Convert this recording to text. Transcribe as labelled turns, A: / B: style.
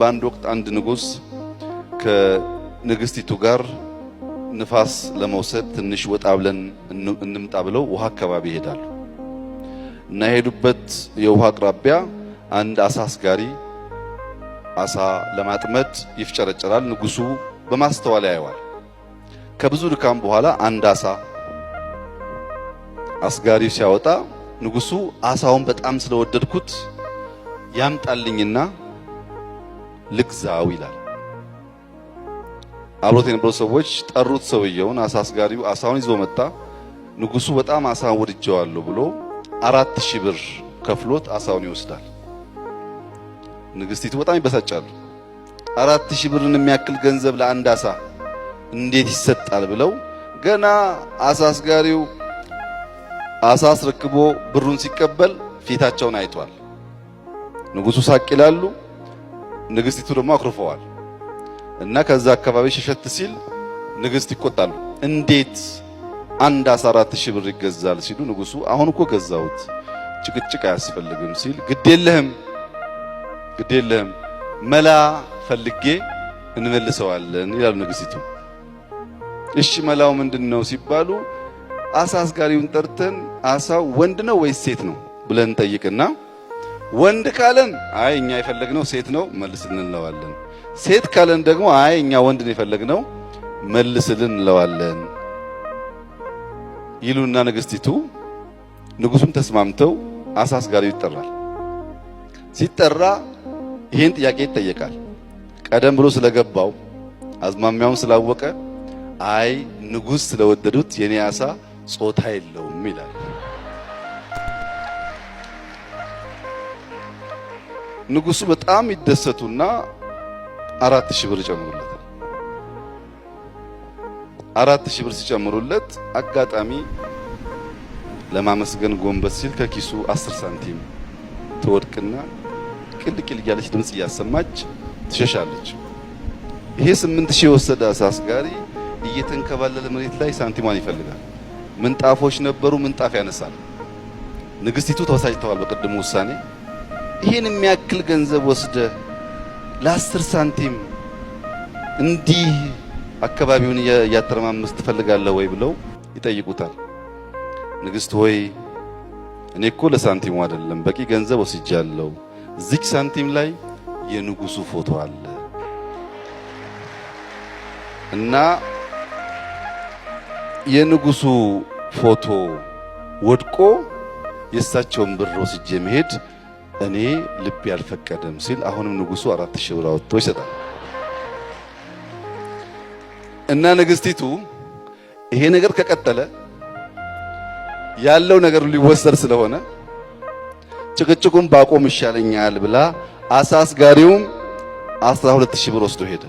A: በአንድ ወቅት አንድ ንጉስ ከንግስቲቱ ጋር ንፋስ ለመውሰድ ትንሽ ወጣ ብለን እንምጣ ብለው ውሃ አካባቢ ይሄዳሉ እና የሄዱበት የውሃ አቅራቢያ አንድ አሳ አስጋሪ አሳ ለማጥመድ ይፍጨረጨራል። ንጉሱ በማስተዋል ያየዋል። ከብዙ ድካም በኋላ አንድ አሳ አስጋሪው ሲያወጣ ንጉሱ አሳውን በጣም ስለወደድኩት ያምጣልኝና ልግዛው ይላል። አብሮት የነበሩ ሰዎች ጠሩት። ሰውየውን አሳ አስጋሪው አሳውን ይዞ መጣ። ንጉሱ በጣም አሳውን ወድጄዋለሁ ብሎ 4000 ብር ከፍሎት አሳውን ይወስዳል። ንግስቲቱ በጣም ይበሳጫሉ። 4000 ብርን የሚያክል ገንዘብ ለአንድ አሳ እንዴት ይሰጣል ብለው ገና አሳ አስጋሪው አሳ አስረክቦ ብሩን ሲቀበል ፊታቸውን አይቷል። ንጉሱ ሳቅ ይላሉ፣ ንግስቲቱ ደግሞ አክርፈዋል። እና ከዛ አካባቢ ሸሸት ሲል ንግስት ይቆጣሉ። እንዴት አንድ አሳ 4000 ብር ይገዛል ሲሉ ንጉሱ አሁን እኮ ገዛውት ጭቅጭቅ አያስፈልግም ሲል ግድ የለህም መላ ፈልጌ እንመልሰዋለን ይላሉ ንግስቲቱ። እሺ መላው ምንድነው ሲባሉ አሳ አስጋሪውን ጠርተን አሳው ወንድ ነው ወይስ ሴት ነው ብለን ጠይቅና ወንድ ካለን አይ እኛ የፈለግነው ሴት ነው መልስልን እንለዋለን። ሴት ካለን ደግሞ አይ እኛ ወንድ ነው የፈለግነው መልስልን እንለዋለን ይሉና ንግስቲቱ ንጉሱም ተስማምተው አሳ አስጋሪው ይጠራል። ሲጠራ ይሄን ጥያቄ ይጠየቃል። ቀደም ብሎ ስለገባው አዝማሚያውን ስላወቀ አይ ንጉስ ስለወደዱት የኔ አሳ ጾታ የለውም ይላል። ንጉሱ በጣም ይደሰቱና 4000 ብር ጨምሩለታል። 4000 ብር ሲጨምሩለት አጋጣሚ ለማመስገን ጎንበስ ሲል ከኪሱ 10 ሳንቲም ትወድቅና ቅልቅል እያለች ድምጽ እያሰማች ትሸሻለች። ይሄ 8000 የወሰደ አሳ አስጋሪ እየተንከባለለ መሬት ላይ ሳንቲሟን ይፈልጋል። ምንጣፎች ነበሩ፣ ምንጣፍ ያነሳል። ንግስቲቱ ተወሳጭተዋል በቅድሙ ውሳኔ። ይሄን የሚያክል ገንዘብ ወስደ ለ10 ሳንቲም እንዲህ አካባቢውን ያተረማመስ ትፈልጋለህ ወይ ብለው ይጠይቁታል። ንግስት ሆይ እኔ እኮ ለሳንቲሙ አይደለም በቂ ገንዘብ ወስጃለሁ። እዚች ሳንቲም ላይ የንጉሱ ፎቶ አለ እና የንጉሱ ፎቶ ወድቆ የእሳቸውን ብር ወስጄ መሄድ እኔ ልብ ያልፈቀደም ሲል አሁንም ንጉሱ 4000 ብር አወጥቶ ይሰጣል። እና ንግስቲቱ ይሄ ነገር ከቀጠለ ያለው ነገር ሊወሰድ ስለሆነ ጭቅጭቁን ባቆም ይሻለኛል ብላ አሳ አስጋሪውም 12000 ብር ወስዶ ሄደ።